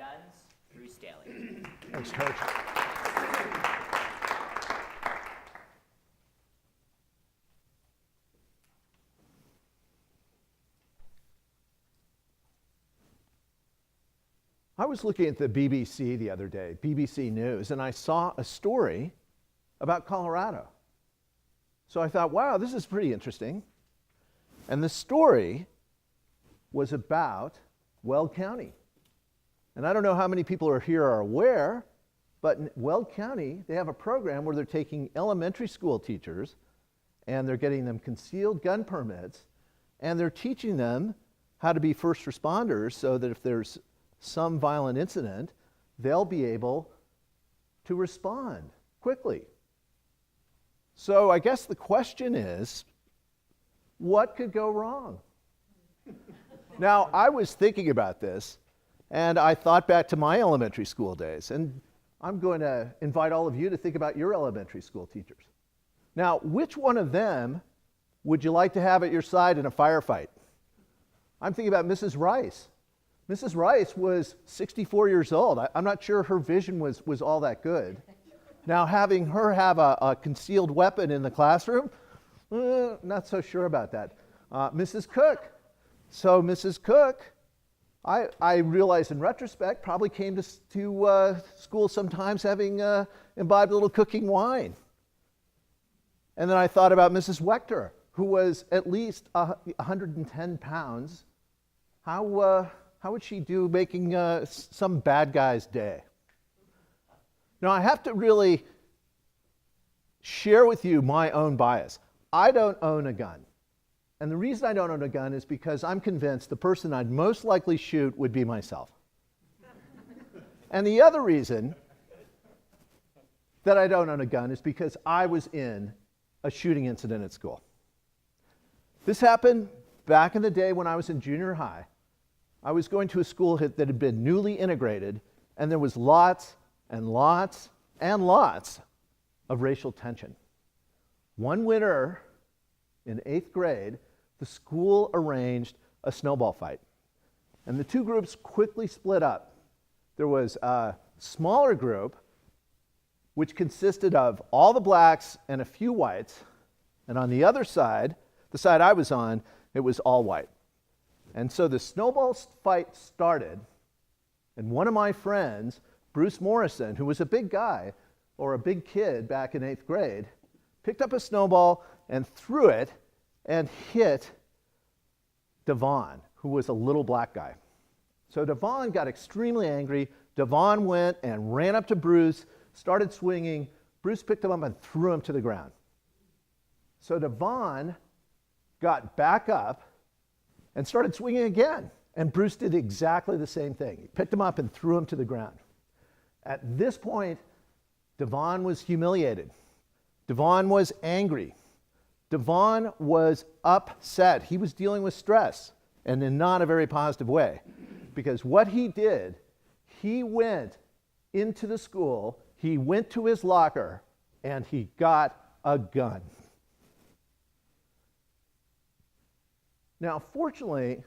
guns, Bruce Daly. Thanks, Coach. I was looking at the BBC the other day, BBC News, and I saw a story about Colorado. So I thought, wow, this is pretty interesting. And the story was about Weld County. And I don't know how many people are here are aware, but in Weld County, they have a program where they're taking elementary school teachers and they're getting them concealed gun permits, and they're teaching them how to be first responders so that if there's some violent incident, they'll be able to respond quickly. So I guess the question is, what could go wrong? Now, I was thinking about this, and I thought back to my elementary school days, and I'm going to invite all of you to think about your elementary school teachers. Now, which one of them would you like to have at your side in a firefight? I'm thinking about Mrs. Rice. Mrs. Rice was 64 years old. I'm not sure her vision was all that good. Now, having her have a concealed weapon in the classroom, not so sure about that. Mrs. Cook. So Mrs. Cook, I realize in retrospect, probably came to school sometimes having imbibed a little cooking wine. And then I thought about Mrs. Wechter, who was at least 110 pounds. How would she do making some bad guy's day? Now, I have to really share with you my own bias. I don't own a gun. And the reason I don't own a gun is because I'm convinced the person I'd most likely shoot would be myself. And the other reason that I don't own a gun is because I was in a shooting incident at school. This happened back in the day when I was in junior high. I was going to a school that had been newly integrated, and there was lots and lots and lots of racial tension. One winter in 8th grade, the school arranged a snowball fight. And the two groups quickly split up. There was a smaller group, which consisted of all the blacks and a few whites. And on the other side, the side I was on, it was all white. And so the snowball fight started, and one of my friends, Bruce Morrison, who was a big guy, or a big kid back in 8th grade, picked up a snowball and threw it and hit Devon, who was a little black guy. So Devon got extremely angry. Devon went and ran up to Bruce, started swinging. Bruce picked him up and threw him to the ground. So Devon got back up and started swinging again. And Bruce did exactly the same thing. He picked him up and threw him to the ground. At this point, Devon was humiliated. Devon was angry. Devon was upset. He was dealing with stress, and in not a very positive way. Because what he did, he went into the school, he went to his locker, and he got a gun. Now, fortunately,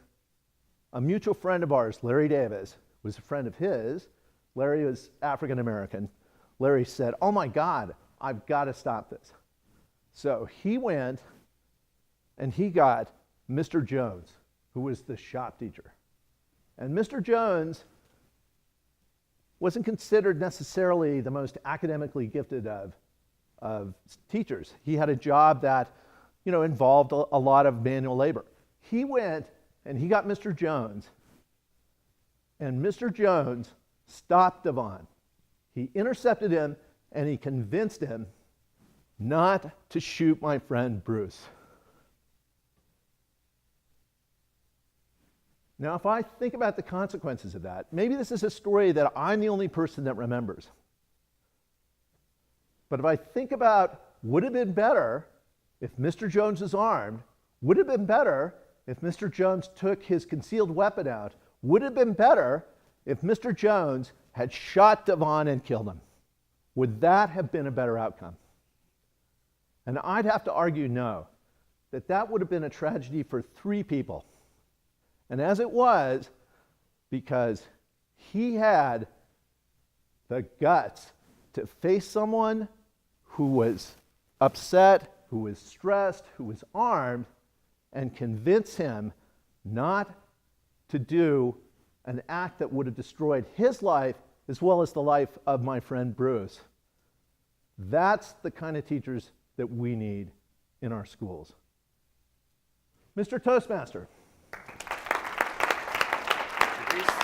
a mutual friend of ours, Larry Davis, was a friend of his. Larry was African American. Larry said, "Oh my God, I've got to stop this." So he went and he got Mr. Jones, who was the shop teacher. And Mr. Jones wasn't considered necessarily the most academically gifted of teachers. He had a job that, involved a lot of manual labor. He went and he got Mr. Jones, and Mr. Jones stopped Devon. He intercepted him and he convinced him not to shoot my friend Bruce. Now, if I think about the consequences of that, maybe this is a story that I'm the only person that remembers. But if I think about, would it have been better if Mr. Jones was armed? Would it have been better if Mr. Jones took his concealed weapon out? Would it have been better if Mr. Jones had shot Devon and killed him? Would that have been a better outcome? And I'd have to argue no, that would have been a tragedy for 3 people. And as it was, because he had the guts to face someone who was upset, who was stressed, who was armed, and convince him not to do an act that would have destroyed his life as well as the life of my friend Bruce. That's the kind of teachers that we need in our schools. Mr. Toastmaster.